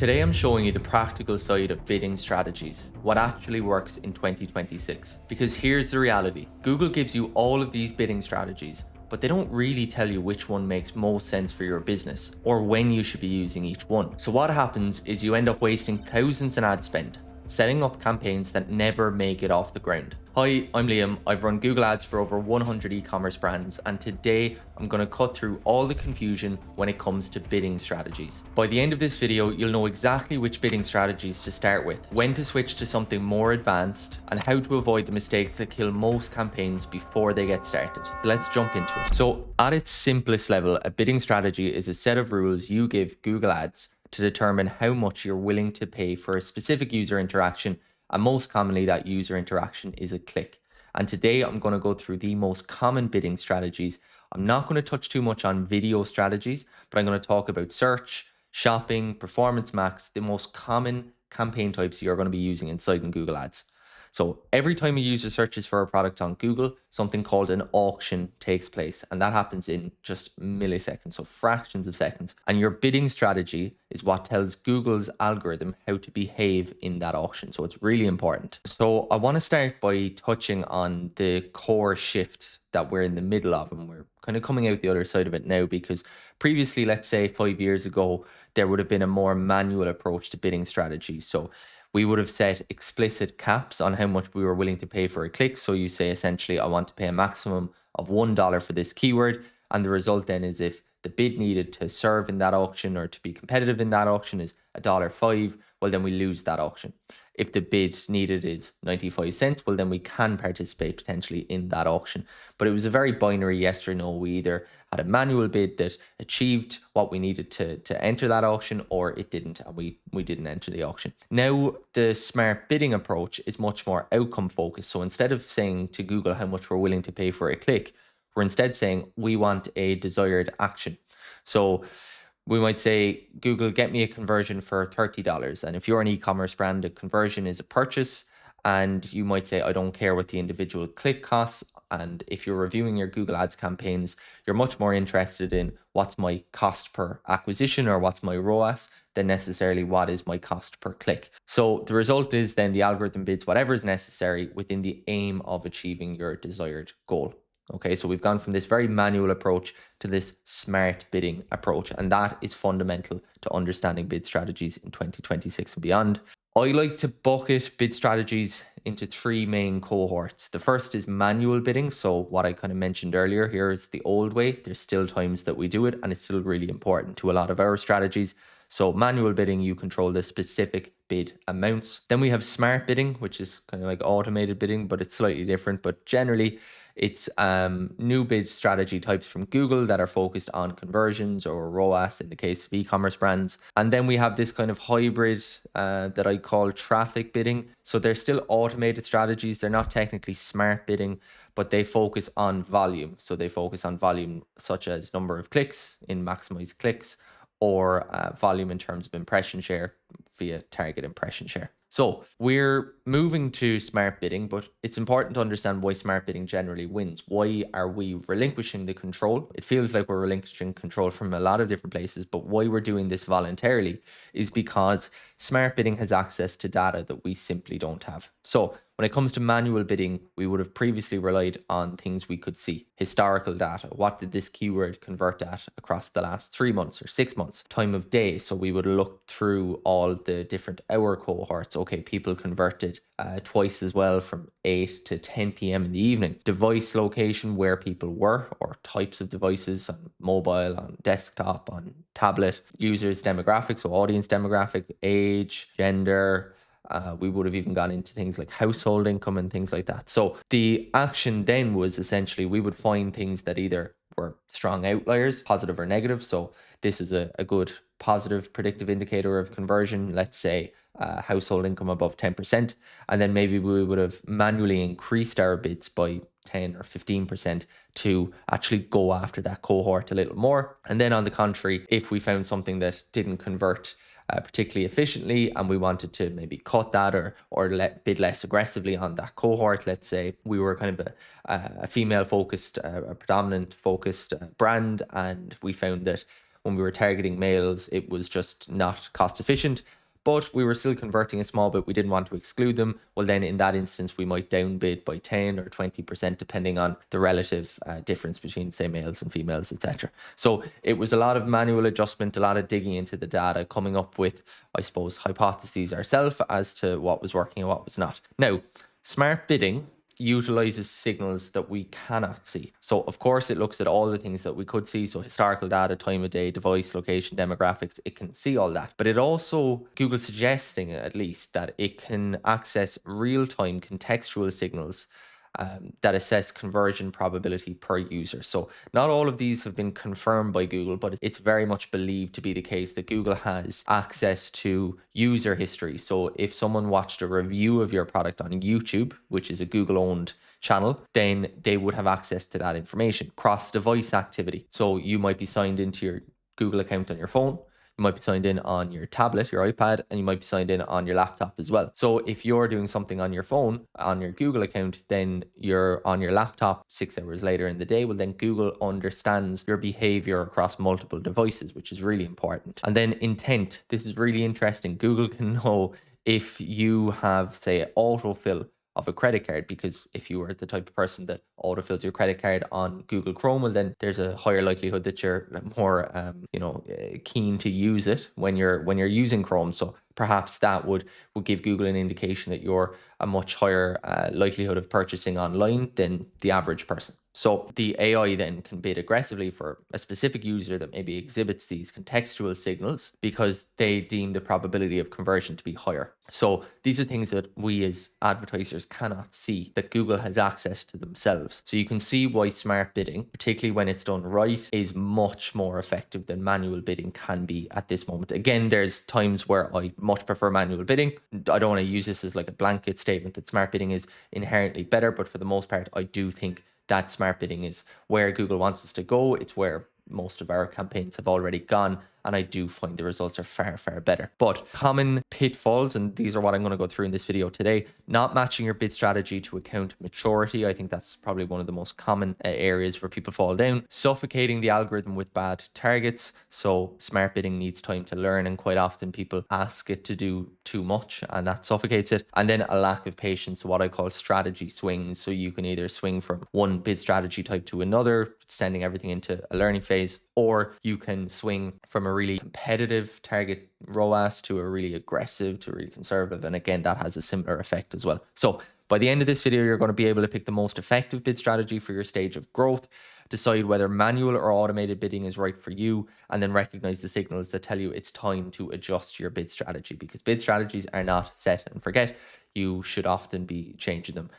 Today I'm showing you the practical side of bidding strategies, what actually works in 2026. Because here's the reality, Google gives you all of these bidding strategies, but they don't really tell you which one makes most sense for your business or when you should be using each one. So what happens is you end up wasting thousands in ad spend, setting up campaigns that never make it off the ground. Hi, I'm Liam. I've run Google Ads for over 100 e-commerce brands, and today I'm going to cut through all the confusion when it comes to bidding strategies. By the end of this video, you'll know exactly which bidding strategies to start with, when to switch to something more advanced, and how to avoid the mistakes that kill most campaigns before they get started. So let's jump into it. So at its simplest level, a bidding strategy is a set of rules you give Google Ads to determine how much you're willing to pay for a specific user interaction, and most commonly that user interaction is a click. And today I'm going to go through the most common bidding strategies. I'm not going to touch too much on video strategies, but I'm going to talk about search, shopping, performance max, the most common campaign types you're going to be using inside in Google Ads. So every time a user searches for a product on Google, something called an auction takes place. And that happens in just milliseconds, so fractions of seconds. And your bidding strategy is what tells Google's algorithm how to behave in that auction. So it's really important. So I want to start by touching on the core shift that we're in the middle of. And we're kind of coming out the other side of it now, because previously, let's say 5 years ago, there would have been a more manual approach to bidding strategies. So we would have set explicit caps on how much we were willing to pay for a click. So you say essentially, I want to pay a maximum of $1 for this keyword. And the result then is if the bid needed to serve in that auction or to be competitive in that auction is $1.05, well, then we lose that auction. If the bid needed is 95 cents, well, then we can participate potentially in that auction. But it was a very binary yes or no. We either had a manual bid that achieved what we needed to enter that auction, or it didn't, and we didn't enter the auction. Now, the smart bidding approach is much more outcome focused. So instead of saying to Google how much we're willing to pay for a click, we're instead saying we want a desired action. So we might say, Google, get me a conversion for $30. And if you're an e-commerce brand, a conversion is a purchase. And you might say, I don't care what the individual click costs. And if you're reviewing your Google Ads campaigns, you're much more interested in what's my cost per acquisition or what's my ROAS than necessarily what is my cost per click. So the result is then the algorithm bids whatever is necessary within the aim of achieving your desired goal. Okay, so we've gone from this very manual approach to this smart bidding approach, and that is fundamental to understanding bid strategies in 2026 and beyond. I like to bucket bid strategies into three main cohorts. The first is manual bidding. So what I kind of mentioned earlier, here is the old way. There's still times that we do it, and it's still really important to a lot of our strategies. So manual bidding, you control the specific bid amounts. Then we have smart bidding, which is kind of like automated bidding, but it's slightly different. But generally, it's new bid strategy types from Google that are focused on conversions or ROAS in the case of e-commerce brands. And then we have this kind of hybrid that I call traffic bidding. So they're still automated strategies. They're not technically smart bidding, but they focus on volume. So they focus on volume such as number of clicks in maximize clicks, or volume in terms of impression share via target impression share. So we're moving to smart bidding, but it's important to understand why smart bidding generally wins. Why are we relinquishing the control? It feels like we're relinquishing control from a lot of different places, but why we're doing this voluntarily is because smart bidding has access to data that we simply don't have. So when it comes to manual bidding, we would have previously relied on things we could see. Historical data. What did this keyword convert at across the last 3 months or 6 months? Time of day. So we would look through all the different hour cohorts. Okay, people converted twice as well from 8 to 10 p.m. in the evening. Device location, where people were, or types of devices, on mobile, on desktop, on tablet. Users demographics, so audience demographic, age, gender. We would have even gone into things like household income and things like that. So the action then was essentially we would find things that either were strong outliers, positive or negative. So this is a good positive predictive indicator of conversion. Let's say household income above 10%. And then maybe we would have manually increased our bids by 10 or 15% to actually go after that cohort a little more. And then on the contrary, if we found something that didn't convert particularly efficiently and we wanted to maybe cut that or bid less aggressively on that cohort, let's say we were kind of a female focused, a predominant focused brand, and we found that when we were targeting males, it was just not cost efficient, but we were still converting a small bit. We didn't want to exclude them. Well, then in that instance, we might downbid by 10 or 20%, depending on the relative difference between, say, males and females, etc. So it was a lot of manual adjustment, a lot of digging into the data, coming up with, I suppose, hypotheses ourselves as to what was working and what was not. Now, smart bidding utilizes signals that we cannot see. So of course it looks at all the things that we could see. So historical data, time of day, device, location, demographics, it can see all that. But it also, Google suggesting at least, that it can access real-time contextual signals that assess conversion probability per user. So not all of these have been confirmed by Google, but it's very much believed to be the case that Google has access to user history. So if someone watched a review of your product on YouTube, which is a Google owned channel, then they would have access to that information. Cross-device activity. So you might be signed into your Google account on your phone. You might be signed in on your tablet, your iPad, and you might be signed in on your laptop as well. So if you're doing something on your phone, on your Google account, then you're on your laptop 6 hours later in the day. Well, then Google understands your behavior across multiple devices, which is really important. And then intent. This is really interesting. Google can know if you have, say, autofill of a credit card, because if you are the type of person that autofills your credit card on Google Chrome, well, then there's a higher likelihood that you're more keen to use it when you're using Chrome. So perhaps that would give Google an indication that you're a much higher likelihood of purchasing online than the average person. So the AI then can bid aggressively for a specific user that maybe exhibits these contextual signals because they deem the probability of conversion to be higher. So these are things that we as advertisers cannot see, that Google has access to themselves. So you can see why smart bidding, particularly when it's done right, is much more effective than manual bidding can be at this moment. Again, there's times where I much prefer manual bidding. I don't want to use this as like a blanket statement that smart bidding is inherently better, but for the most part, I do think that smart bidding is where Google wants us to go. It's where most of our campaigns have already gone, and I do find the results are far, far better. But common pitfalls, and these are what I'm going to go through in this video today: not matching your bid strategy to account maturity. I think that's probably one of the most common areas where people fall down. Suffocating the algorithm with bad targets. So smart bidding needs time to learn, and quite often people ask it to do too much, and that suffocates it. And then a lack of patience, what I call strategy swings. So you can either swing from one bid strategy type to another, sending everything into a learning phase, or you can swing from a really competitive target ROAS to a really aggressive to a really conservative. And again, that has a similar effect as well. So by the end of this video, you're going to be able to pick the most effective bid strategy for your stage of growth, decide whether manual or automated bidding is right for you, and then recognize the signals that tell you it's time to adjust your bid strategy, because bid strategies are not set and forget. You should often be changing them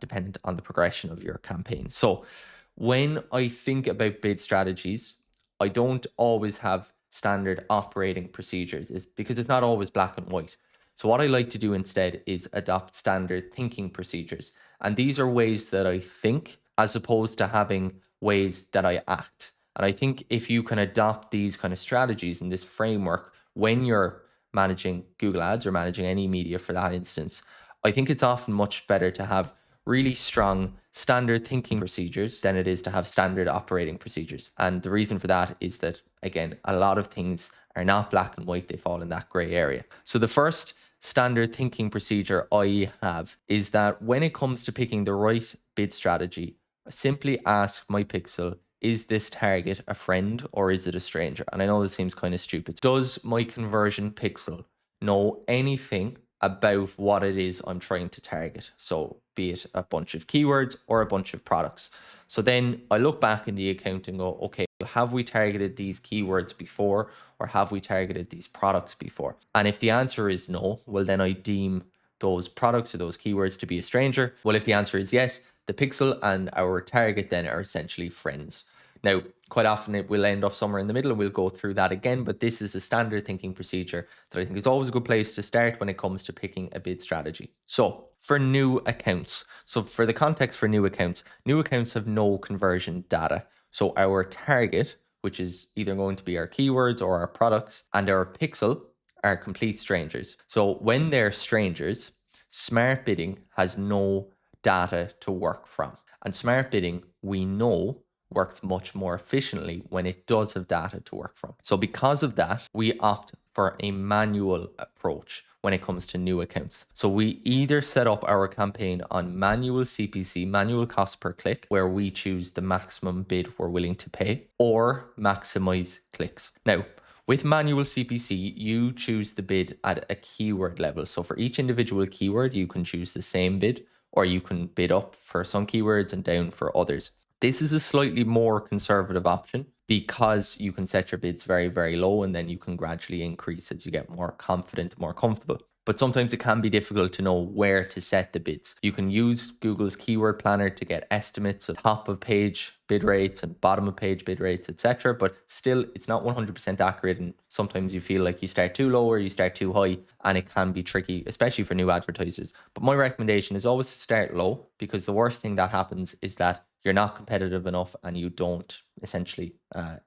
dependent on the progression of your campaign. So when I think about bid strategies, I don't always have standard operating procedures, is because it's not always black and white. So what I like to do instead is adopt standard thinking procedures. And these are ways that I think as opposed to having ways that I act. And I think if you can adopt these kind of strategies in this framework when you're managing Google Ads or managing any media for that instance, I think it's often much better to have really strong standard thinking procedures than it is to have standard operating procedures. And the reason for that is that, again, a lot of things are not black and white, they fall in that gray area. So the first standard thinking procedure I have is that when it comes to picking the right bid strategy, I simply ask my pixel, is this target a friend or is it a stranger? And I know this seems kind of stupid. Does my conversion pixel know anything about what it is I'm trying to target? So be it a bunch of keywords or a bunch of products. So then I look back in the account and go, okay, have we targeted these keywords before, or have we targeted these products before? And if the answer is no, well, then I deem those products or those keywords to be a stranger. Well, if the answer is yes, the pixel and our target then are essentially friends. Now, quite often it will end up somewhere in the middle, and we'll go through that again, but this is a standard thinking procedure that I think is always a good place to start when it comes to picking a bid strategy. So for new accounts, so for the context for new accounts have no conversion data. So our target, which is either going to be our keywords or our products, and our pixel are complete strangers. So when they're strangers, smart bidding has no data to work from. And smart bidding, we know, works much more efficiently when it does have data to work from. So because of that, we opt for a manual approach when it comes to new accounts. So we either set up our campaign on manual CPC, manual cost per click, where we choose the maximum bid we're willing to pay, or maximize clicks. Now, with manual CPC, you choose the bid at a keyword level. So for each individual keyword, you can choose the same bid, or you can bid up for some keywords and down for others. This is a slightly more conservative option because you can set your bids very, very low and then you can gradually increase as you get more confident, more comfortable. But sometimes it can be difficult to know where to set the bids. You can use Google's keyword planner to get estimates of top of page bid rates and bottom of page bid rates, etc. But still, it's not 100% accurate. And sometimes you feel like you start too low or you start too high, and it can be tricky, especially for new advertisers. But my recommendation is always to start low, because the worst thing that happens is that you're not competitive enough and you don't essentially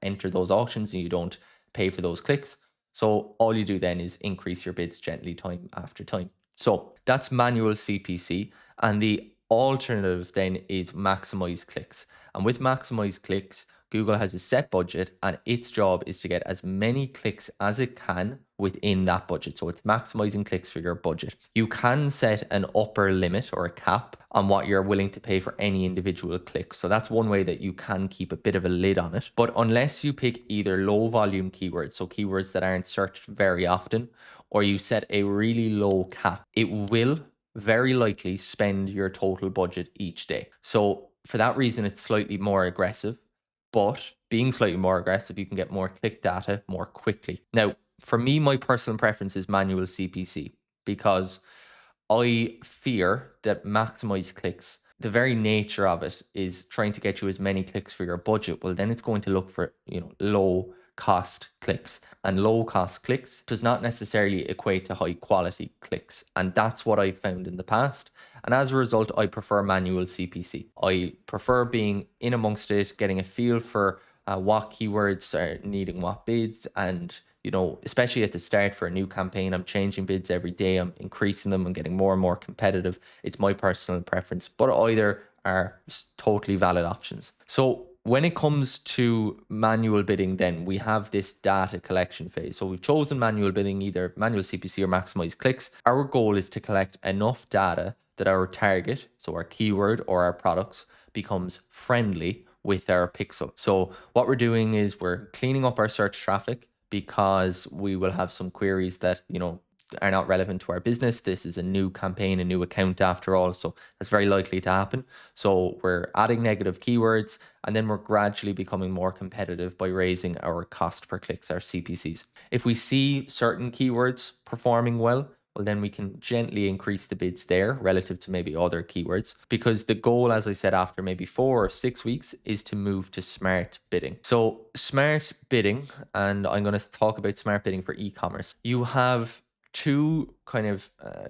enter those auctions and you don't pay for those clicks. So all you do then is increase your bids gently time after time. So that's manual CPC. And the alternative then is maximize clicks. And with maximize clicks, Google has a set budget and its job is to get as many clicks as it can within that budget. So it's maximizing clicks for your budget. You can set an upper limit or a cap on what you're willing to pay for any individual click. So that's one way that you can keep a bit of a lid on it. But unless you pick either low volume keywords, so keywords that aren't searched very often, or you set a really low cap, it will very likely spend your total budget each day. So for that reason, it's slightly more aggressive. But being slightly more aggressive, you can get more click data more quickly. Now, for me, my personal preference is manual CPC, because I fear that maximize clicks, the very nature of it is trying to get you as many clicks for your budget. Well, then it's going to look for, low cost clicks, and low cost clicks does not necessarily equate to high quality clicks. And that's what I found in the past. And as a result, I prefer manual CPC. I prefer being in amongst it, getting a feel for what keywords are needing what bids. And, especially at the start for a new campaign, I'm changing bids every day. I'm increasing them. I'm getting more and more competitive. It's my personal preference, but either are totally valid options. So when it comes to manual bidding, then we have this data collection phase. So we've chosen manual bidding, either manual CPC or maximize clicks. Our goal is to collect enough data that our target, so our keyword or our products, becomes friendly with our pixel. So what we're doing is we're cleaning up our search traffic, because we will have some queries that, are not relevant to our business. This is a new campaign, a new account after all. So that's very likely to happen. So we're adding negative keywords, and then we're gradually becoming more competitive by raising our cost per clicks, our CPCs. If we see certain keywords performing well, then we can gently increase the bids there relative to maybe other keywords, because the goal, as I said, after maybe 4 or 6 weeks is to move to smart bidding. So smart bidding, and I'm going to talk about smart bidding for e-commerce. You have two kind of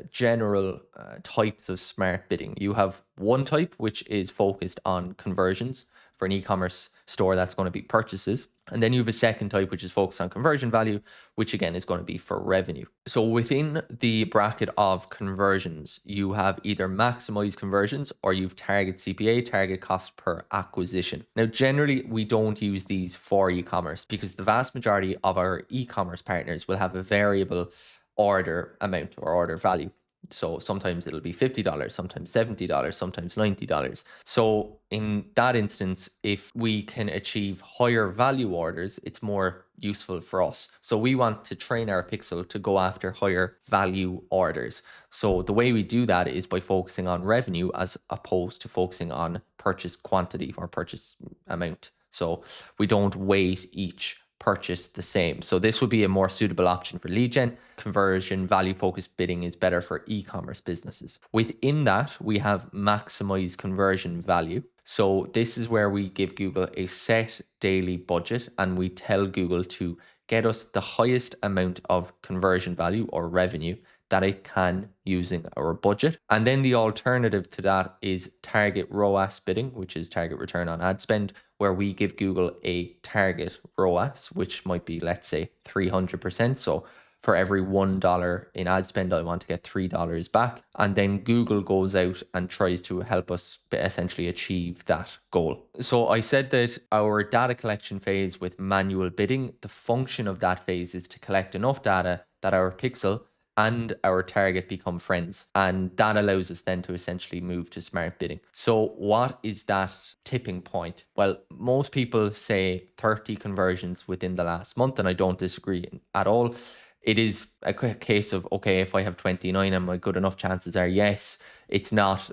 general types of smart bidding. You have one type, which is focused on conversions. For an e-commerce store, that's going to be purchases. And then you have a second type, which is focused on conversion value, which again is going to be for revenue. So within the bracket of conversions, you have either maximize conversions or you've target CPA, target cost per acquisition. Now, generally, we don't use these for e-commerce, because the vast majority of our e-commerce partners will have a variable order amount or order value. So sometimes it'll be $50, sometimes $70, sometimes $90. So in that instance, if we can achieve higher value orders, it's more useful for us. So we want to train our pixel to go after higher value orders. So the way we do that is by focusing on revenue as opposed to focusing on purchase quantity or purchase amount. So we don't weight each purchase the same. So this would be a more suitable option for lead gen. Conversion value focused bidding is better for e-commerce businesses. Within that, we have maximize conversion value. So this is where we give Google a set daily budget and we tell Google to get us the highest amount of conversion value or revenue that it can using our budget. And then the alternative to that is target ROAS bidding, which is target return on ad spend, where we give Google a target ROAS, which might be, let's say, 300%. So for every $1 in ad spend, I want to get $3 back. And then Google goes out and tries to help us essentially achieve that goal. So I said that our data collection phase with manual bidding, the function of that phase is to collect enough data that our pixel and our target become friends. And that allows us then to essentially move to smart bidding. So what is that tipping point? Well, most people say 30 conversions within the last month, and I don't disagree at all. It is a case of, okay, if I have 29, am I good enough? Chances are yes. It's not,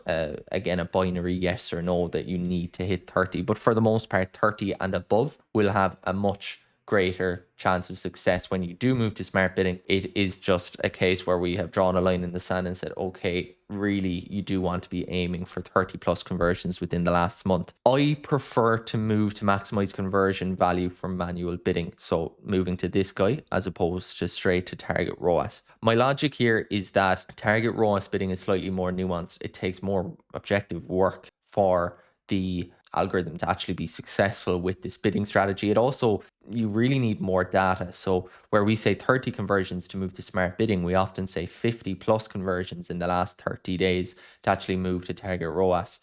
again, a binary yes or no that you need to hit 30. But for the most part, 30 and above will have a much greater chance of success when you do move to smart bidding. It is just a case where we have drawn a line in the sand and said, okay, really, you do want to be aiming for 30 plus conversions within the last month. I prefer to move to maximize conversion value from manual bidding. So moving to this guy as opposed to straight to target ROAS. My logic here is that target ROAS bidding is slightly more nuanced. It takes more objective work for the algorithm to actually be successful with this bidding strategy. It also, you really need more data. So where we say 30 conversions to move to smart bidding, we often say 50 plus conversions in the last 30 days to actually move to target ROAS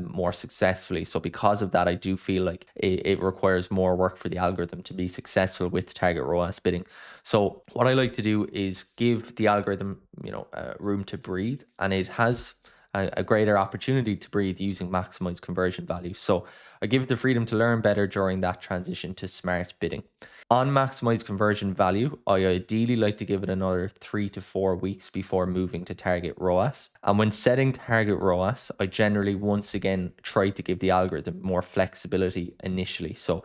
more successfully. So because of that, I do feel like it requires more work for the algorithm to be successful with target ROAS bidding. So what I like to do is give the algorithm, room to breathe, and it has a greater opportunity to breathe using maximize conversion value. So I give it the freedom to learn better during that transition to smart bidding. On maximize conversion value, I ideally like to give it another 3 to 4 weeks before moving to target ROAS. And when setting target ROAS, I generally once again try to give the algorithm more flexibility initially. So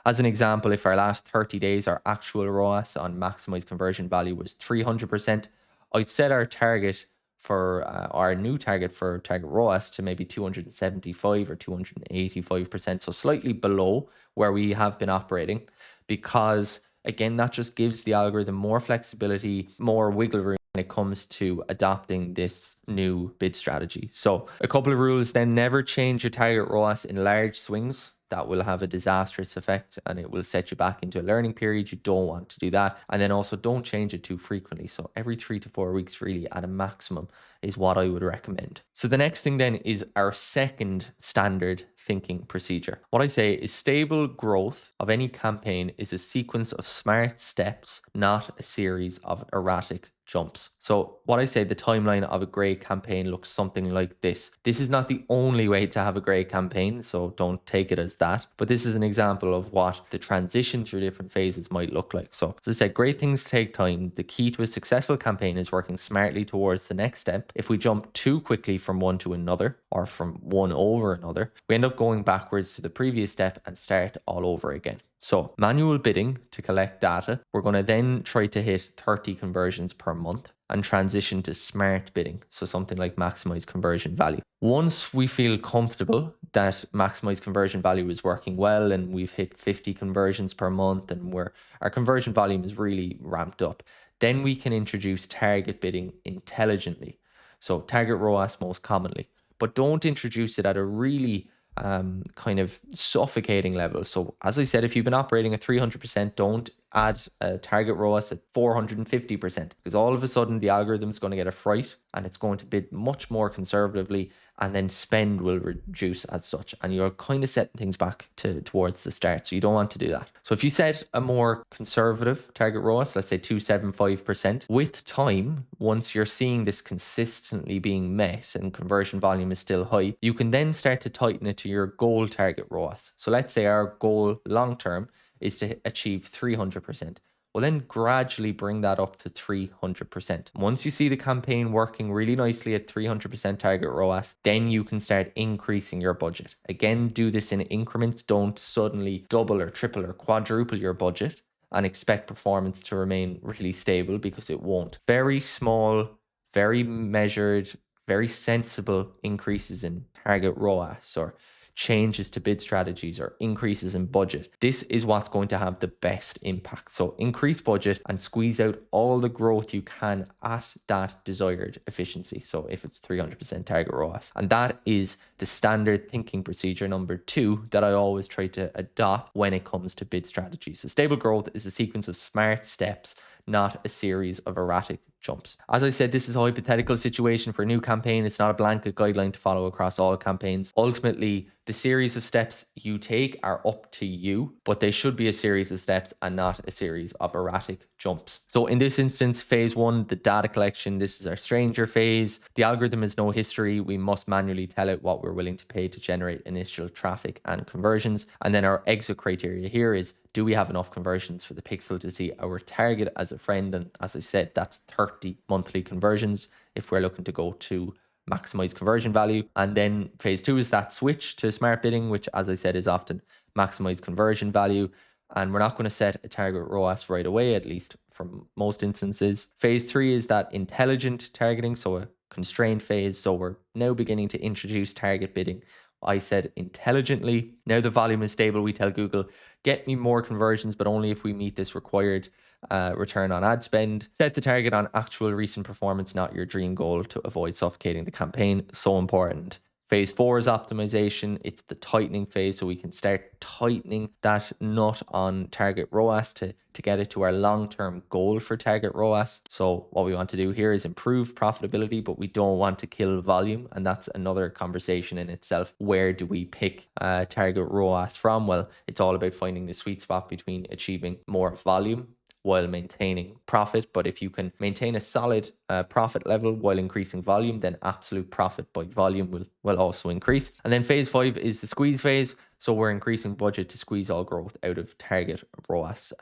as an example, if our last 30 days, our actual ROAS on maximize conversion value was 300%, I'd set our target for our new target for target ROAS to maybe 275 or 285%, so slightly below where we have been operating, because again, that just gives the algorithm more flexibility, more wiggle room when it comes to adopting this new bid strategy. So a couple of rules then: never change your target ROAS in large swings. That will have a disastrous effect and it will set you back into a learning period. You don't want to do that. And then also don't change it too frequently. So every 3 to 4 weeks, really at a maximum, is what I would recommend. So the next thing then is our second standard thinking procedure. What I say is stable growth of any campaign is a sequence of smart steps, not a series of erratic jumps. So what I say, the timeline of a great campaign looks something like this. This is not the only way to have a great campaign, so don't take it as that, but this is an example of what the transition through different phases might look like. So as I said, great things take time. The key to a successful campaign is working smartly towards the next step. If we jump too quickly from one to another or from one over another, we end up going backwards to the previous step and start all over again. So manual bidding to collect data. We're going to then try to hit 30 conversions per month and transition to smart bidding. So something like maximize conversion value. Once we feel comfortable that maximize conversion value is working well and we've hit 50 conversions per month and our conversion volume is really ramped up, then we can introduce target bidding intelligently. So target ROAS most commonly, but don't introduce it at a really kind of suffocating level. So as I said, if you've been operating at 300%, don't add a target ROAS at 450%, because all of a sudden the algorithm is going to get a fright and it's going to bid much more conservatively, and then spend will reduce as such, and you're kind of setting things back towards the start. So you don't want to do that. So if you set a more conservative target ROAS, let's say 275%, with time, once you're seeing this consistently being met and conversion volume is still high, you can then start to tighten it to your goal target ROAS. So let's say our goal long term is to achieve 300%. Well, then gradually bring that up to 300%. Once you see the campaign working really nicely at 300% target ROAS, then you can start increasing your budget. Again, do this in increments. Don't suddenly double or triple or quadruple your budget and expect performance to remain really stable, because it won't. Very small, very measured, very sensible increases in target ROAS, or changes to bid strategies or increases in budget, this is what's going to have the best impact. So increase budget and squeeze out all the growth you can at that desired efficiency. So if it's 300% target ROAS, and that is the standard thinking procedure number 2 that I always try to adopt when it comes to bid strategies. So stable growth is a sequence of smart steps, not a series of erratic jumps. As I said, this is a hypothetical situation for a new campaign. It's not a blanket guideline to follow across all campaigns. Ultimately, the series of steps you take are up to you, but they should be a series of steps and not a series of erratic jumps. So in this instance, phase 1, the data collection, this is our stranger phase. The algorithm has no history. We must manually tell it what we're willing to pay to generate initial traffic and conversions. And then our exit criteria here is, do we have enough conversions for the pixel to see our target as a friend? And as I said, that's 30 monthly conversions if we're looking to go to maximize conversion value. And then phase 2 is that switch to smart bidding, which, as I said, is often maximize conversion value. And we're not going to set a target ROAS right away, at least from most instances. Phase 3 is that intelligent targeting, so a constrained phase. So we're now beginning to introduce target bidding. I said intelligently. Now the volume is stable. We tell Google, get me more conversions, but only if we meet this required return on ad spend. Set the target on actual recent performance, not your dream goal, to avoid suffocating the campaign. So important. Phase 4 is optimization. It's the tightening phase, so we can start tightening that nut on target ROAS to get it to our long-term goal for target ROAS. So what we want to do here is improve profitability, but we don't want to kill volume. And that's another conversation in itself. Where do we pick target ROAS from? Well, it's all about finding the sweet spot between achieving more volume while maintaining profit. But if you can maintain a solid profit level while increasing volume, then absolute profit by volume will also increase. And then phase 5 is the squeeze phase. So we're increasing budget to squeeze all growth out of target ROAS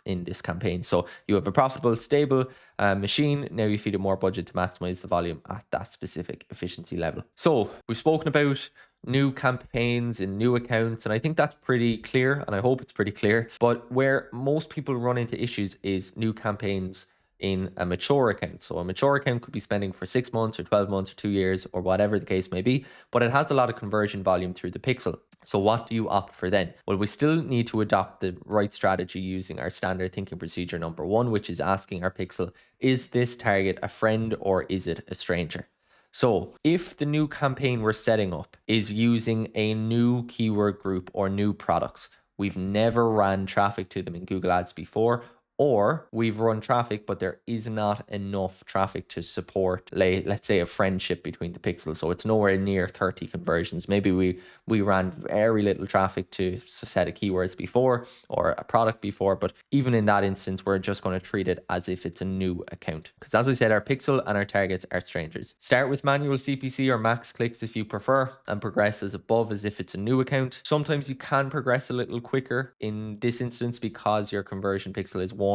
in this campaign. So you have a profitable, stable machine. Now you feed it more budget to maximize the volume at that specific efficiency level. So we've spoken about new campaigns and new accounts, and I think that's pretty clear, and I hope it's pretty clear. But where most people run into issues is new campaigns in a mature account. So a mature account could be spending for 6 months or 12 months or 2 years or whatever the case may be, but it has a lot of conversion volume through the pixel. So what do you opt for then? Well, we still need to adopt the right strategy using our standard thinking procedure number 1, which is asking our pixel, is this target a friend or is it a stranger? So if the new campaign we're setting up is using a new keyword group or new products, we've never ran traffic to them in Google Ads before, or we've run traffic, but there is not enough traffic to support, let's say, a friendship between the pixels. So it's nowhere near 30 conversions. Maybe we ran very little traffic to a set of keywords before or a product before, but even in that instance, we're just going to treat it as if it's a new account. Because as I said, our pixel and our targets are strangers. Start with manual CPC or max clicks if you prefer, and progress as above as if it's a new account. Sometimes you can progress a little quicker in this instance because your conversion pixel is warm.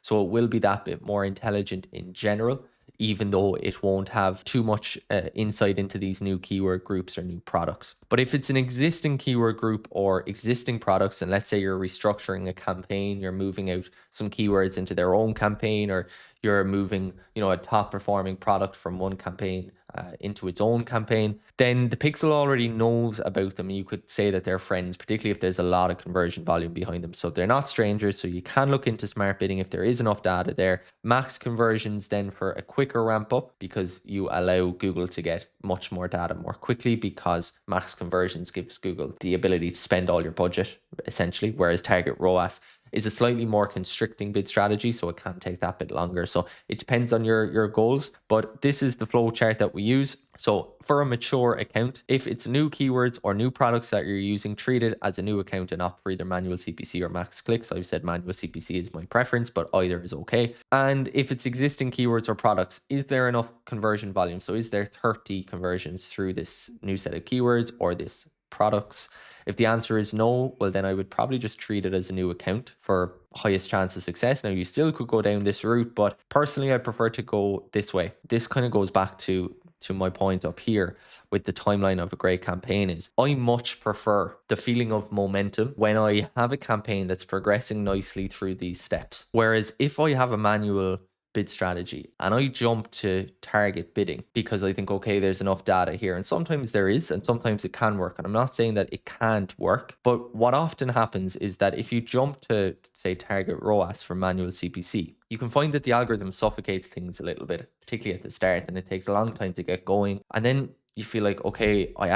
So it will be that bit more intelligent in general, even though it won't have too much insight into these new keyword groups or new products. But if it's an existing keyword group or existing products, and let's say you're restructuring a campaign, you're moving out some keywords into their own campaign, or you're moving, a top performing product from one campaign into its own campaign, then the pixel already knows about them. You could say that they're friends, particularly if there's a lot of conversion volume behind them. So they're not strangers. So you can look into smart bidding if there is enough data there. Max conversions then for a quicker ramp up, because you allow Google to get much more data more quickly, because max conversions gives Google the ability to spend all your budget essentially, whereas target ROAS is a slightly more constricting bid strategy, so it can take that bit longer. So it depends on your goals, but this is the flow chart that we use. So for a mature account, if it's new keywords or new products that you're using, treat it as a new account and opt for either manual CPC or max clicks. I've said manual CPC is my preference, but either is okay. And if it's existing keywords or products, is there enough conversion volume? So is there 30 conversions through this new set of keywords or this products? If the answer is no, well, then I would probably just treat it as a new account for highest chance of success. Now, you still could go down this route, but personally, I prefer to go this way. This kind of goes back to my point up here with the timeline of a great campaign is I much prefer the feeling of momentum when I have a campaign that's progressing nicely through these steps. Whereas if I have a manual bid strategy and I jump to target bidding because I think, okay, there's enough data here. And sometimes there is, and sometimes it can work. And I'm not saying that it can't work, but what often happens is that if you jump to, say, target ROAS for manual CPC, you can find that the algorithm suffocates things a little bit, particularly at the start, and it takes a long time to get going. And then you feel like, okay, I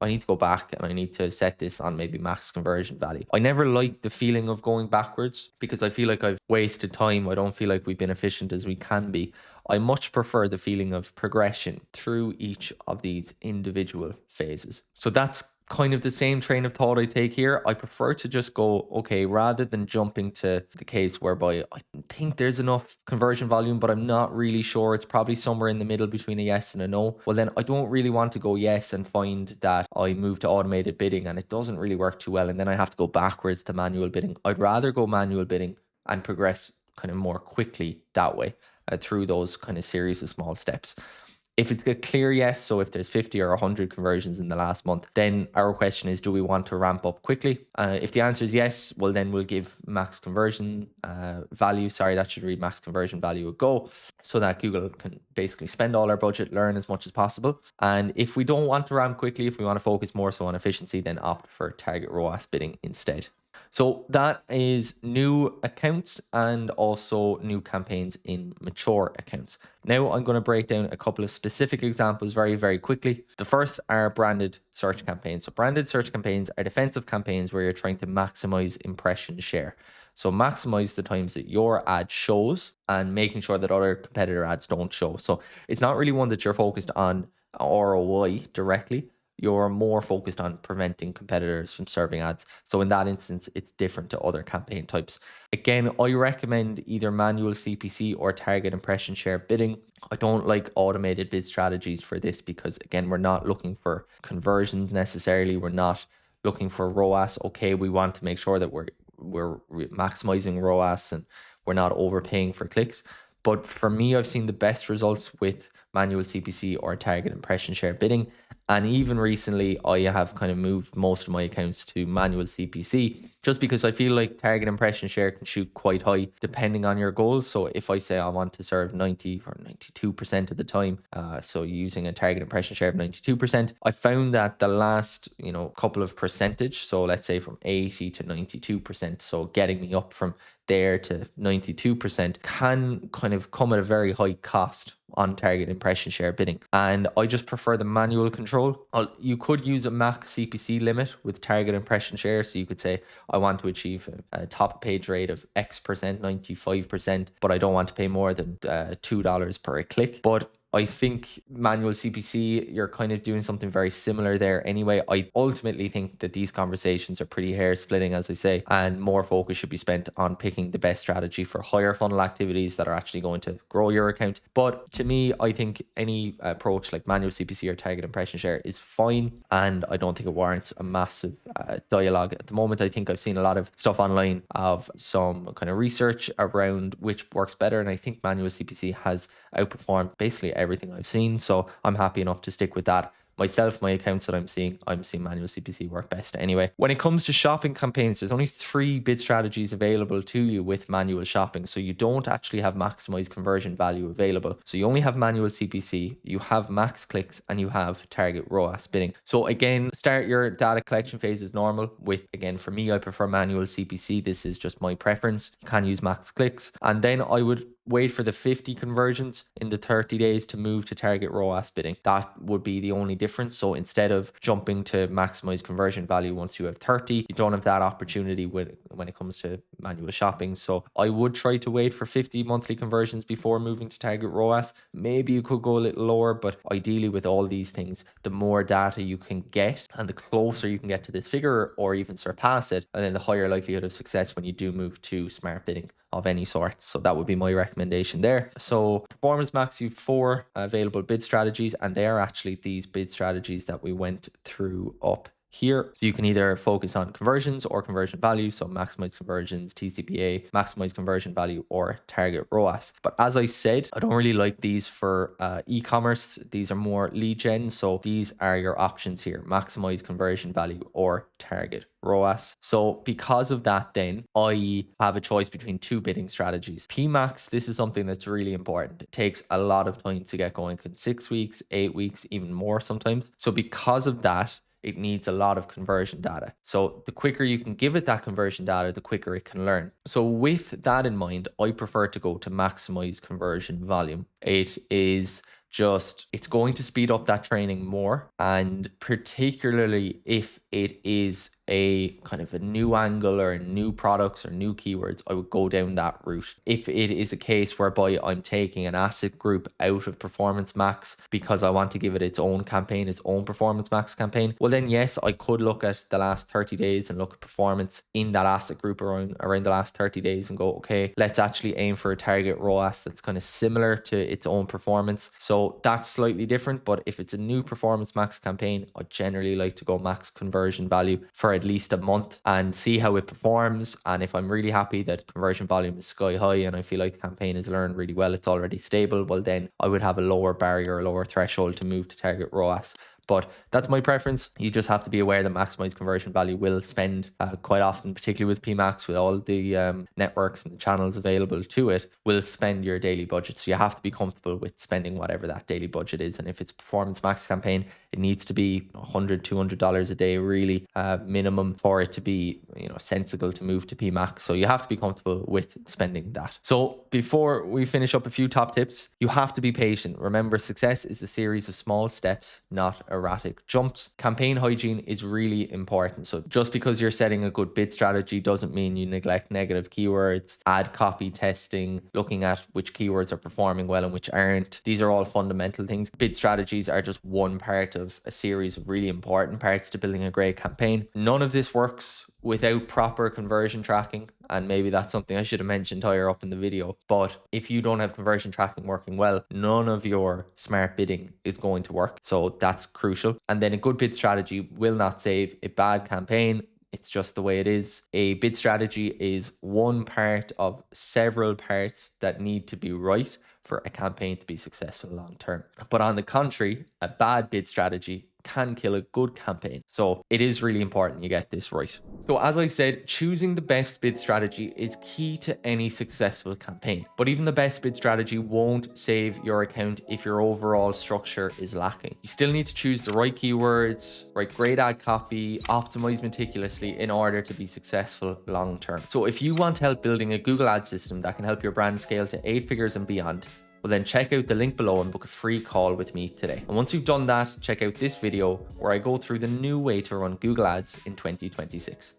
need to go back and I need to set this on maybe max conversion value. I never like the feeling of going backwards because I feel like I've wasted time. I don't feel like we've been efficient as we can be. I much prefer the feeling of progression through each of these individual phases. So that's kind of the same train of thought I take here. I prefer to just go, okay, rather than jumping to the case whereby I think there's enough conversion volume, but I'm not really sure. It's probably somewhere in the middle between a yes and a no. Well, then I don't really want to go yes and find that I move to automated bidding and it doesn't really work too well. And then I have to go backwards to manual bidding. I'd rather go manual bidding and progress kind of more quickly that way through those kind of series of small steps. If it's a clear yes, so if there's 50 or 100 conversions in the last month, then our question is, do we want to ramp up quickly? If the answer is yes, well, then we'll give max conversion value. Sorry, that should read max conversion value a go so that Google can basically spend all our budget, learn as much as possible. And if we don't want to ramp quickly, if we want to focus more so on efficiency, then opt for target ROAS bidding instead. So that is new accounts and also new campaigns in mature accounts. Now I'm going to break down a couple of specific examples very, very quickly. The first are branded search campaigns. So branded search campaigns are defensive campaigns where you're trying to maximize impression share. So maximize the times that your ad shows and making sure that other competitor ads don't show. So it's not really one that you're focused on ROI directly. You're more focused on preventing competitors from serving ads. So in that instance, it's different to other campaign types. Again, I recommend either manual CPC or target impression share bidding. I don't like automated bid strategies for this because, again, we're not looking for conversions necessarily. We're not looking for ROAS. Okay, we want to make sure that we're maximizing ROAS and we're not overpaying for clicks. But for me, I've seen the best results with manual CPC or target impression share bidding. And even recently, I have kind of moved most of my accounts to manual CPC just because I feel like target impression share can shoot quite high depending on your goals. So if I say I want to serve 90 or 92% of the time, so using a target impression share of 92%, I found that the last, couple of percentage, so let's say from 80 to 92%, so getting me up from there to 92% can kind of come at a very high cost on target impression share bidding. And I just prefer the manual control. You could use a max CPC limit with target impression share. So you could say, I want to achieve a top page rate of X percent, 95%, but I don't want to pay more than $2 per click. But I think manual CPC, you're kind of doing something very similar there anyway. I ultimately think that these conversations are pretty hair splitting, as I say, and more focus should be spent on picking the best strategy for higher funnel activities that are actually going to grow your account. But to me, I think any approach like manual CPC or target impression share is fine. And I don't think it warrants a massive dialogue at the moment. I think I've seen a lot of stuff online of some kind of research around which works better. And I think manual CPC has outperformed basically everything I've seen. So I'm happy enough to stick with that. Myself, my accounts that I'm seeing manual CPC work best anyway. When it comes to shopping campaigns, there's only 3 bid strategies available to you with manual shopping. So you don't actually have maximized conversion value available. So you only have manual CPC, you have max clicks, and you have target ROAS bidding. So again, start your data collection phase as normal with, again, for me, I prefer manual CPC. This is just my preference. You can use max clicks. And then I would wait for the 50 conversions in the 30 days to move to target ROAS bidding. That would be the only difference. So instead of jumping to maximize conversion value once you have 30, you don't have that opportunity when it comes to manual shopping. So I would try to wait for 50 monthly conversions before moving to target ROAS. Maybe you could go a little lower, but ideally with all these things, the more data you can get and the closer you can get to this figure or even surpass it, and then the higher likelihood of success when you do move to smart bidding of any sort. So that would be my recommendation there. So Performance Max, you've 4 available bid strategies, and they are actually these bid strategies that we went through up here. So you can either focus on conversions or conversion value. So maximize conversions, TCPA, maximize conversion value, or target ROAS. But as I said, I don't really like these for e-commerce. These are more lead gen. So these are your options here: maximize conversion value or target ROAS. So because of that, then I have a choice between two bidding strategies. PMax, this is something that's really important. It takes a lot of time to get going, in 6 weeks, 8 weeks, even more sometimes. So because of that, it needs a lot of conversion data. So the quicker you can give it that conversion data, the quicker it can learn. So with that in mind, I prefer to go to maximize conversion volume. It's going to speed up that training more, and particularly if it is a kind of a new angle or new products or new keywords, I would go down that route. If it is a case whereby I'm taking an asset group out of Performance Max because I want to give it its own campaign, its own Performance Max campaign, well then yes, I could look at the last 30 days and look at performance in that asset group around the last 30 days and go, okay, let's actually aim for a target ROAS that's kind of similar to its own performance. So that's slightly different, but if it's a new Performance Max campaign, I generally like to go max conversion value for at least a month and see how it performs. And if I'm really happy that conversion volume is sky high and I feel like the campaign has learned really well, it's already stable, well then I would have a lower barrier, a lower threshold to move to target ROAS. But that's my preference. You just have to be aware that maximize conversion value will spend quite often, particularly with PMax, with all the networks and the channels available to it, will spend your daily budget. So you have to be comfortable with spending whatever that daily budget is. And if it's Performance Max campaign, it needs to be $100, $200 a day, really minimum, for it to be sensible to move to PMax. So you have to be comfortable with spending that. So before we finish up, a few top tips. You have to be patient. Remember, success is a series of small steps, not erratic jumps. Campaign hygiene is really important. So just because you're setting a good bid strategy doesn't mean you neglect negative keywords, ad copy testing, looking at which keywords are performing well and which aren't. These are all fundamental things. Bid strategies are just one part of a series of really important parts to building a great campaign. None of this works without proper conversion tracking. And maybe that's something I should have mentioned higher up in the video. But if you don't have conversion tracking working well, none of your smart bidding is going to work. So that's crucial. And then a good bid strategy will not save a bad campaign. It's just the way it is. A bid strategy is one part of several parts that need to be right for a campaign to be successful long term. But on the contrary, a bad bid strategy can kill a good campaign. So it is really important you get this right. So as I said, choosing the best bid strategy is key to any successful campaign. But even the best bid strategy won't save your account if your overall structure is lacking. You still need to choose the right keywords, write great ad copy, optimize meticulously in order to be successful long term. So if you want help building a Google ad system that can help your brand scale to 8 figures and beyond, well then check out the link below and book a free call with me today. And once you've done that, check out this video where I go through the new way to run Google Ads in 2026.